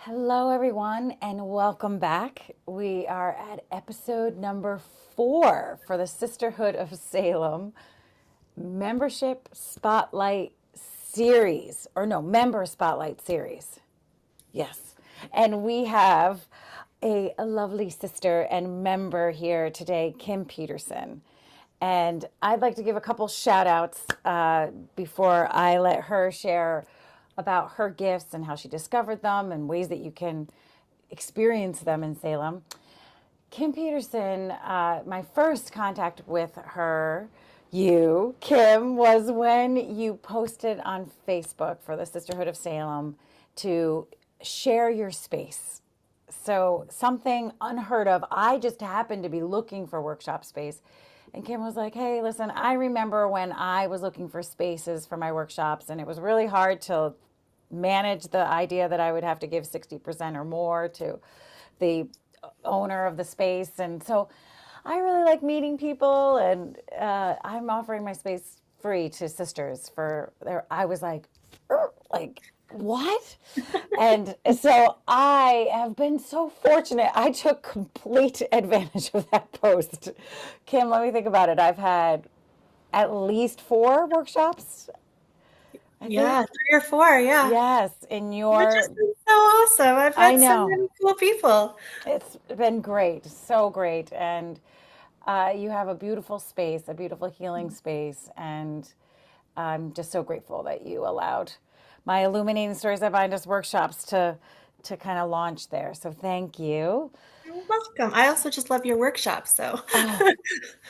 Hello, everyone, and welcome back. We are at episode number 4 for the Sisterhood of Salem membership spotlight series, or no, member spotlight series. Yes. And we have a lovely sister and member here today, Kim Peterson. And I'd like to give a couple shout outs before I let her share about her gifts and how she discovered them and ways that you can experience them in Salem. Kim Peterson, my first contact with her, Kim, was when you posted on Facebook for the Sisterhood of Salem to share your space. So, something unheard of. I just happened to be looking for workshop space. And Kim was like, hey, listen, I remember when I was looking for spaces for my workshops, and it was really hard to manage the idea that I would have to give 60% or more to the owner of the space. And so I really like meeting people, and I'm offering my space free to sisters for there. I was like, what? And so I have been so fortunate. I took complete advantage of that post. Kim, let me think about it. I've had at least 4 workshops, I Yeah, think. 3 or 4. Yeah. Yes, in Which is your, so awesome. I've I met so know. many cool people. It's been great, so great. And you have a beautiful space, a beautiful healing space. And I'm just so grateful that you allowed my Illuminating Stories I Bind Us workshops to kind of launch there. So thank you. You're welcome. I also just love your workshop. So, Oh,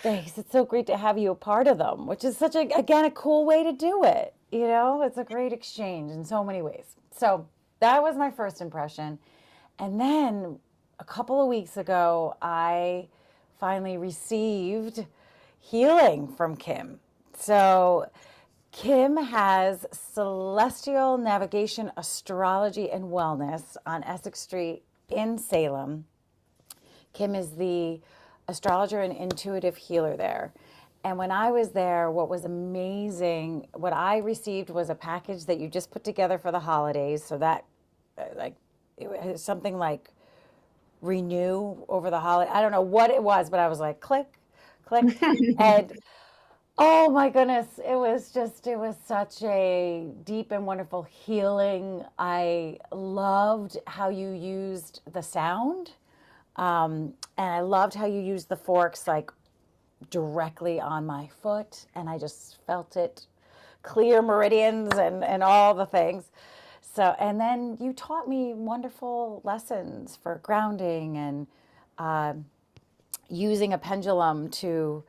thanks. It's so great to have you a part of them, which is such a, again, a cool way to do it. It's a great exchange in so many ways. So that was my first impression. And then a couple of weeks ago, I finally received healing from Kim. So Kim has Celestial Navigation, Astrology, and Wellness on Essex Street in Salem. Kim is the astrologer and intuitive healer there. And when I was there, what was amazing, what I received was a package that you just put together for the holidays. So that, like, it was something like renew over the holiday. I don't know what it was, but I was like, click, click. And oh my goodness, it was such a deep and wonderful healing. I loved how you used the sound. And I loved how you used the forks like directly on my foot, and I just felt it clear meridians and all the things. So, and then you taught me wonderful lessons for grounding and uh, using a pendulum to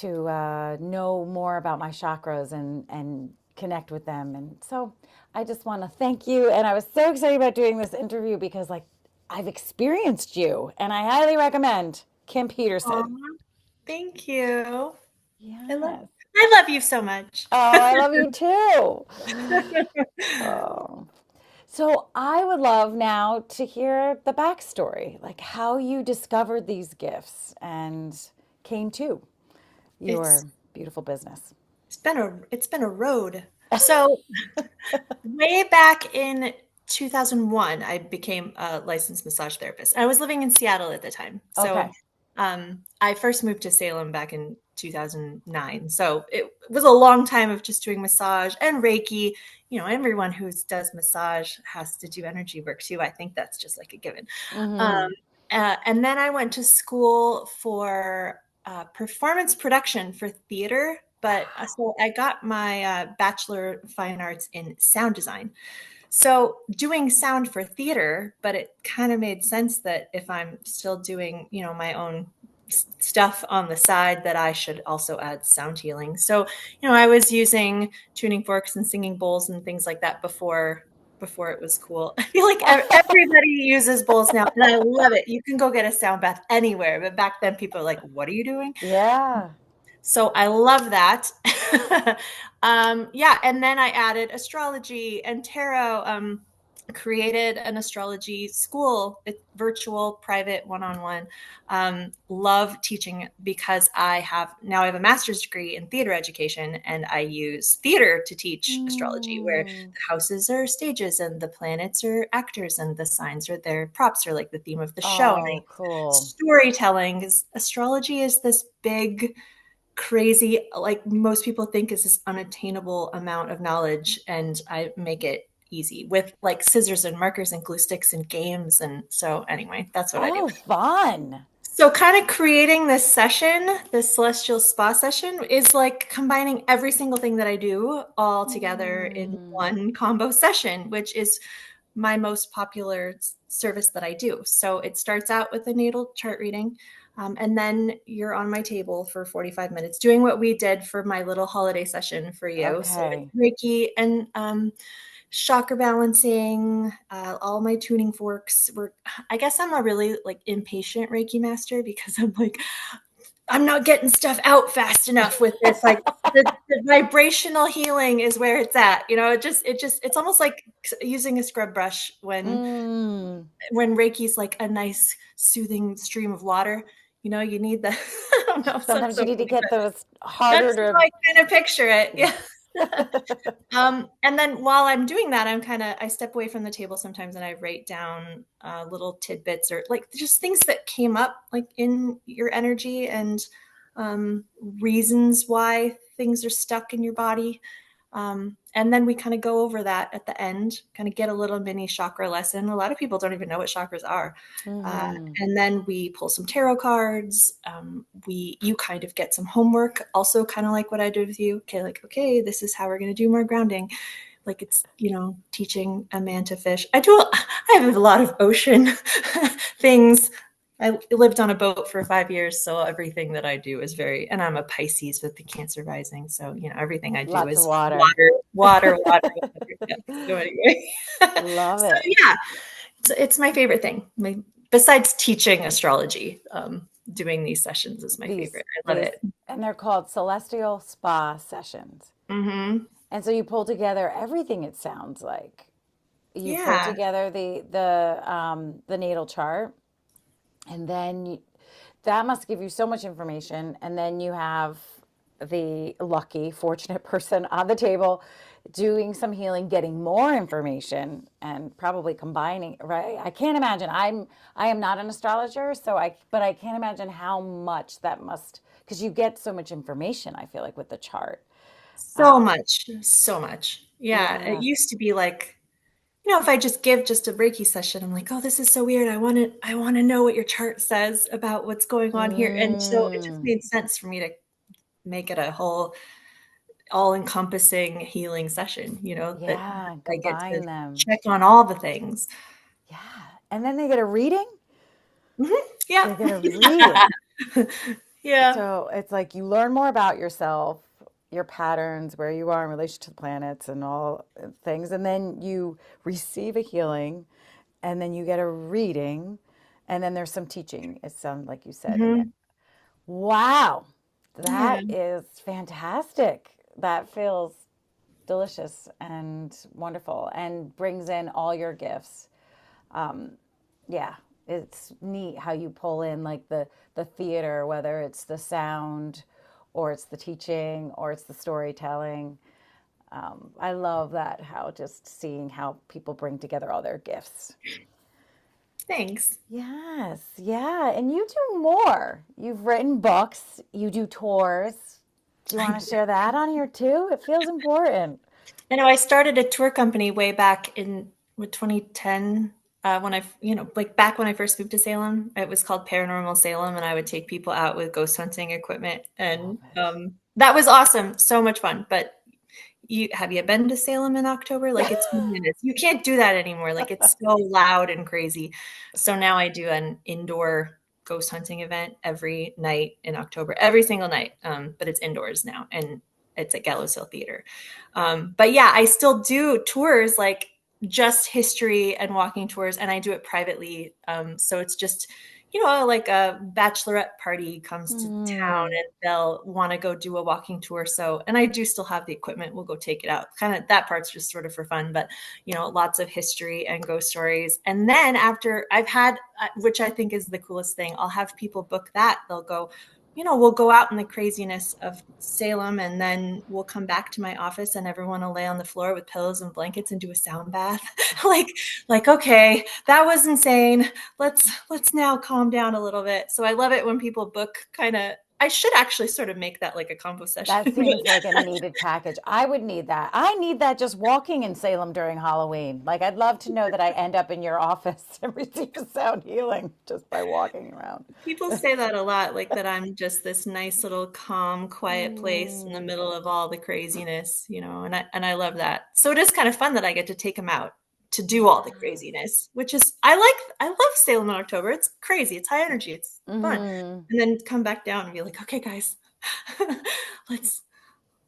know more about my chakras and connect with them. And so I just want to thank you. And I was so excited about doing this interview because, like, I've experienced you, and I highly recommend Kim Aw, Peterson. thank you. I love Yes. I love you so much. Oh, I love you too. Oh. So I would love now to hear the backstory, like how you discovered these gifts and came to It's your beautiful business. it's been a road. So, way back in 2001, I became a licensed massage therapist. I was living in Seattle at the time. Okay. So, I first moved to Salem back in 2009. So it was a long time of just doing massage and Reiki. Everyone who does massage has to do energy work too. I think that's just like a given. Um, Mm-hmm. and then I went to school for performance production for theater. But so I got my Bachelor of Fine Arts in sound design. So doing sound for theater, but it kind of made sense that if I'm still doing, my own stuff on the side, that I should also add sound healing. So, I was using tuning forks and singing bowls and things like that before it was cool. I feel like everybody uses bowls now, and I love it. You can go get a sound bath anywhere, but back then people are like, "What are you doing?" Yeah. So I love that. Yeah, and then I added astrology and tarot. created an astrology school. It's virtual, private, one-on-one. Love teaching because I have a master's degree in theater education, and I use theater to teach astrology, where Mm. the houses are stages and the planets are actors and the signs are their props, or like the theme of the show. And Oh, cool. storytelling is astrology is this big, crazy, like most people think is this unattainable amount of knowledge, and I make it easy with like scissors and markers and glue sticks and games. And so anyway, that's what I do. Oh, fun. So kind of creating this session, this celestial spa session, is like combining every single thing that I do all together in Mm. one combo session, which is my most popular service that I do. So it starts out with a natal chart reading. And then you're on my table for 45 minutes doing what we did for my little holiday session for you. So it's Okay. Reiki and chakra balancing, all my tuning forks. I guess I'm a really like impatient Reiki master, because I'm like, I'm not getting stuff out fast enough with this. Like the vibrational healing is where it's at. It's almost like using a scrub brush Mm. when Reiki's like a nice soothing stream of water. You need the, I don't know, sounds Sometimes so you need to funny, get but those harder that's how to. I kind of picture it. Yeah. And then while I'm doing that, I step away from the table sometimes and I write down little tidbits, or like just things that came up like in your energy, and reasons why things are stuck in your body. And then we kind of go over that at the end, kind of get a little mini chakra lesson. A lot of people don't even know what chakras are. Mm-hmm. And then we pull some tarot cards. You kind of get some homework, also kind of like what I did with you. Okay, like, okay, this is how we're going to do more grounding. Like it's, teaching a man to fish. I have a lot of ocean things. I lived on a boat for 5 years, so everything that I do is and I'm a Pisces with the Cancer rising, so everything I do Lots of is water. water, water, water, water. Yeah. So anyway, Love so it. yeah, it's my favorite thing. Besides teaching astrology, doing these sessions is my These favorite. I love these it. and they're called celestial spa sessions. Hmm. And so you pull together everything, it sounds like. You pull Yeah. together the natal chart, and then that must give you so much information. And then you have the lucky, fortunate person on the table doing some healing, getting more information, and probably combining. Right? I can't imagine. I am not an astrologer, but I can't imagine how much that must, because you get so much information. I feel like with the chart. So much, so much. Yeah. It Yeah. used to be like, if I just give just a Reiki session, I'm like, oh, this is so weird. I want to know what your chart says about what's going on here. And so it just Mm, made sense for me to make it a whole all-encompassing healing session, that yeah. I get to Combine them. check on all the things. Yeah. And then they get a reading. Mhm. Yeah. They get a reading. Yeah. So it's like you learn more about yourself, your patterns, where you are in relation to the planets and all things. And then you receive a healing, and then you get a reading, and then there's some teaching. It sounds like you said in it. Mhm. Wow. Yeah. That is fantastic. That feels delicious and wonderful and brings in all your gifts. Yeah, it's neat how you pull in like the theater, whether it's the sound or it's the teaching or it's the storytelling. I love that, how just seeing how people bring together all their gifts. Thanks. Yes, yeah, and you do more. You've written books, you do tours. Do you I want to share that on here too? It feels important. know I started a tour company way back in 2010. When like back when I first moved to Salem, it was called Paranormal Salem, and I would take people out with ghost hunting equipment, Love and it. that was awesome, so much fun. But have you been to Salem in October? Like it's bananas. You can't do that anymore. Like it's so loud and crazy. So now I do an indoor ghost hunting event every night in October, every single night. But it's indoors now, and it's at Gallows Hill Theater. But yeah, I still do tours, like just history and walking tours, and I do it privately. So it's just, like a bachelorette party comes to town Mm. and they'll want to go do a walking tour. So, and I do still have the equipment. We'll go take it out. Kind of that part's just sort of for fun, but lots of history and ghost stories. And then after I've had, which I think is the coolest thing, I'll have people book that. They'll go, we'll go out in the craziness of Salem and then we'll come back to my office and everyone will lay on the floor with pillows and blankets and do a sound bath. like, okay, that was insane. Let's now calm down a little bit. So I love it when people book I should actually sort of make that like a combo session. That seems like a needed package. I would need that. I need that just walking in Salem during Halloween. Like, I'd love to know that I end up in your office and receive sound healing just by walking around. People say that a lot, like that I'm just this nice little calm, quiet place in the middle of all the craziness, and I love that. So it is kind of fun that I get to take them out to do all the craziness, which is I love Salem in October. It's crazy, it's high energy, it's fun. And then come back down and be like, okay, guys,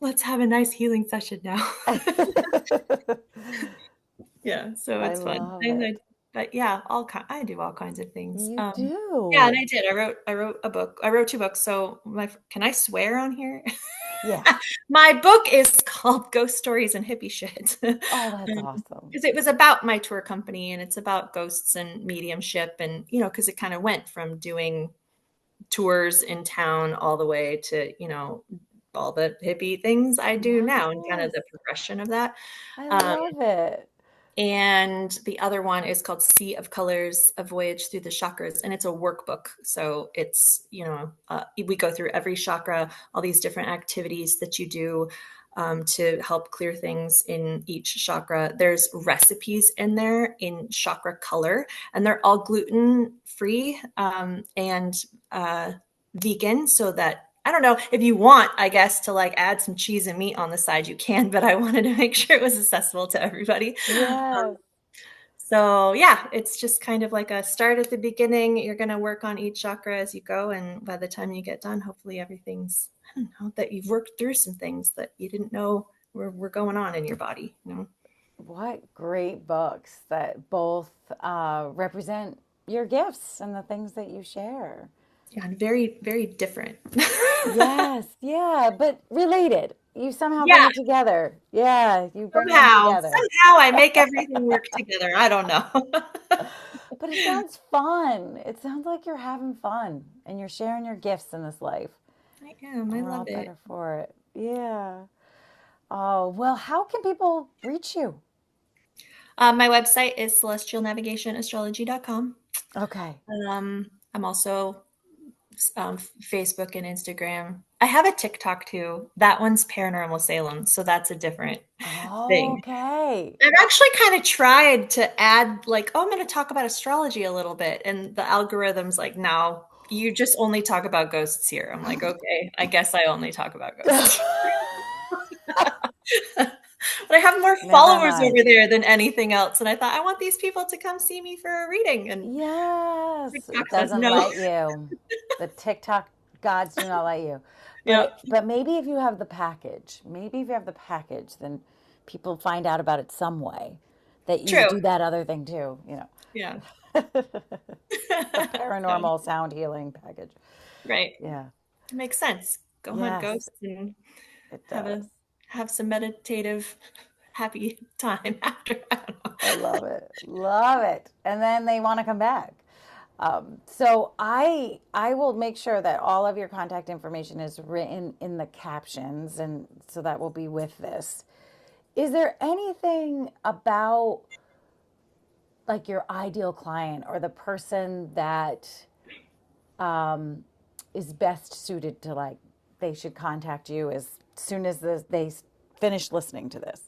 let's have a nice healing session now. Yeah, so I it's fun. love it. But yeah, I do all kinds of things. You Yeah, and do. I did. I wrote a book. I wrote two books. So can I swear on here? Yeah. My book is called Ghost Stories and Hippie Shit. Oh, that's awesome. Because it was about my tour company and it's about ghosts and mediumship and because it kind of went from doing tours in town all the way to all the hippie things I do now and kind of Yes. the progression of that. I Um, love it. and the other one is called Sea of Colors, A Voyage Through the Chakras. And it's a workbook. So it's, we go through every chakra, all these different activities that you do to help clear things in each chakra. There's recipes in there in chakra color, and they're all gluten free and vegan, so that I don't know if you want, I guess, to like add some cheese and meat on the side, you can, but I wanted to make sure it was accessible to everybody. Um, Yes. so yeah, it's just kind of like a start at the beginning. You're going to work on each chakra as you go. And by the time you get done, hopefully everything's, I don't know, that you've worked through some things that you didn't know were going on in your body. What great books that both represent your gifts and the things that you share. Yeah, and very, very different. Yes, yeah, but related. You somehow bring Yeah, it together. Yeah, you bring them together. somehow I make everything work together. I don't know. But it sounds fun. It sounds like you're having fun and you're sharing your gifts in this life. I am. And I we're all love it. better for it. Yeah. Oh, well, how can people reach you? My website is celestialnavigationastrology.com. Okay. I'm also Facebook and Instagram. I have a TikTok too. That one's Paranormal Salem, so that's a different thing. Okay. I've actually kind of tried to add like, oh, I'm going to talk about astrology a little bit, and the algorithm's like, no, you just only talk about ghosts here. I'm like, okay, I guess I only talk about ghosts. But I have more Never followers mind. over there than anything else, and I thought I want these people to come see me for a reading, and Yes, TikTok it says doesn't no. let you. The TikTok gods do not let you. Yeah. But maybe if you have the package, then people find out about it some way that you True. do that other thing too, Yeah. the So, paranormal sound healing package. right. Yeah. It makes sense. Go hunt Yes, ghosts and it have does. have some meditative, happy time after. I don't know. I love it. Love it. And then they want to come back. So I will make sure that all of your contact information is written in the captions, and so that will be with this. Is there anything about like your ideal client or the person that is best suited to like they should contact you as soon as they finish listening to this?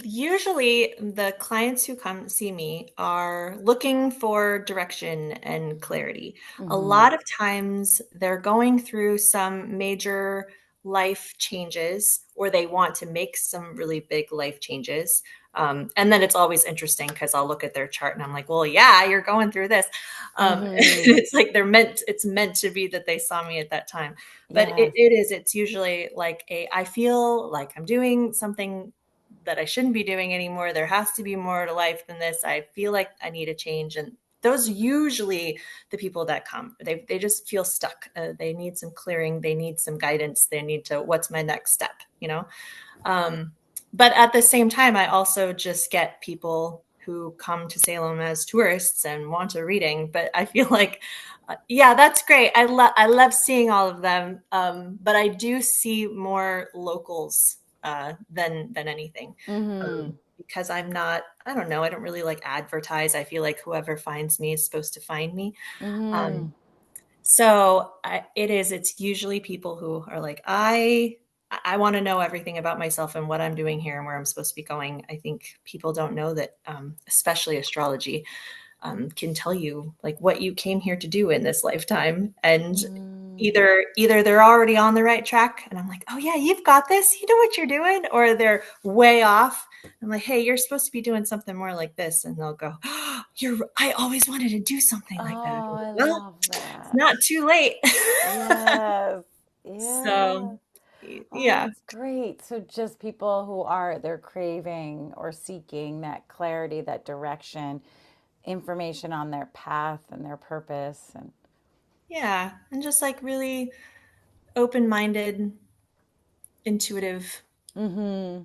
Usually, the clients who come see me are looking for direction and clarity. A Mm-hmm. lot of times, they're going through some major life changes, or they want to make some really big life changes. And then it's always interesting because I'll look at their chart and I'm like, well, yeah, you're going through this. Mm-hmm. It's like it's meant to be that they saw me at that time. But Yes. it's usually like I feel like I'm doing something that I shouldn't be doing anymore. There has to be more to life than this. I feel like I need a change. And those are usually the people that come. They just feel stuck. They need some clearing. They need some guidance. They need to, what's my next step, you know? Um, but at the same time, I also just get people who come to Salem as tourists and want a reading. But I feel like, yeah, that's great. I love seeing all of them. But I do see more locals than anything. Mm-hmm. Because I'm not, I don't know, I don't really like advertise. I feel like whoever finds me is supposed to find me. Mm-hmm. Um, it's usually people who are like, I want to know everything about myself and what I'm doing here and where I'm supposed to be going. I think people don't know that, especially astrology, can tell you like what you came here to do in this lifetime. And Mm-hmm. either they're already on the right track and I'm like, oh yeah, you've got this, you know what you're doing, or they're way off. I'm like, hey, you're supposed to be doing something more like this. And they'll go, oh, I always wanted to do something like that. Oh, I Well, love it's that. not too late. Yes. So Yeah. Oh, yeah. that's great. So just people who are they're craving or seeking that clarity, that direction, information on their path and their purpose and Yeah. And just like really open-minded, intuitive mm-hmm.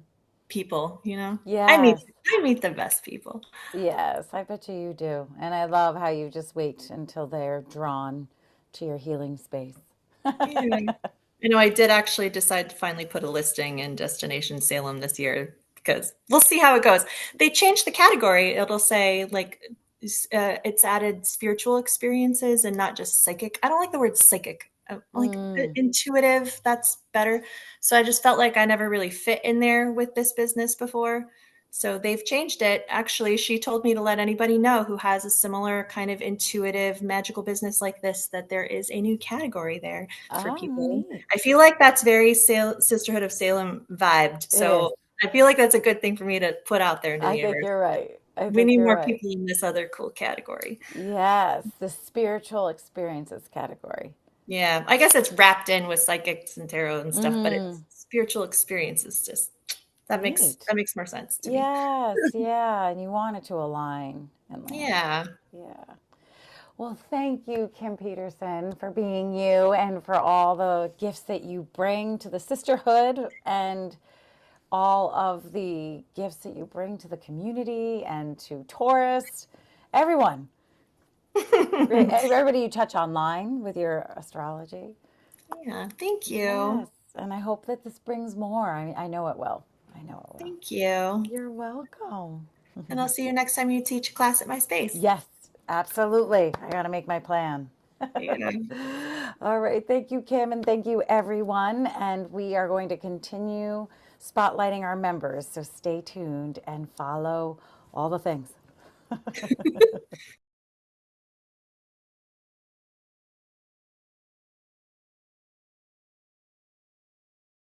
people, you know? I meet Yes. I meet the best people. Yes, I bet you do. And I love how you just wait until they're drawn to your healing space. Yeah. You know, I did actually decide to finally put a listing in Destination Salem this year because we'll see how it goes. They changed the category. It'll say like it's added spiritual experiences and not just psychic. I don't like the word psychic. I like Mm. intuitive. That's better. So I just felt like I never really fit in there with this business before. So they've changed it. Actually, she told me to let anybody know who has a similar kind of intuitive, magical business like this that there is a new category there for Oh, people. neat. I feel like that's very Sisterhood of Salem vibed. It is. So I feel like that's a good thing for me to put out there into I the think universe. you're right. I We think need you're more right. people in this other cool category. Yes, the spiritual experiences category. Yeah, I guess it's wrapped in with psychics and tarot and stuff, but it's Mm, spiritual experiences. Just neat. that makes more sense to me. Yes, yeah, and you want it to align and land. Yeah. Yeah. Well, thank you, Kim Peterson, for being you and for all the gifts that you bring to the sisterhood and all of the gifts that you bring to the community and to tourists, everyone, everybody you touch online with your astrology. Yeah, thank you. Yes, and I hope that this brings more. I know it will. I know it will. Thank you. You're welcome. And I'll see you next time you teach a class at my space. Yes, absolutely. I got to make my plan. Yeah. All right. Thank you, Kim, and thank you, everyone. And we are going to continue spotlighting our members. So stay tuned and follow all the things.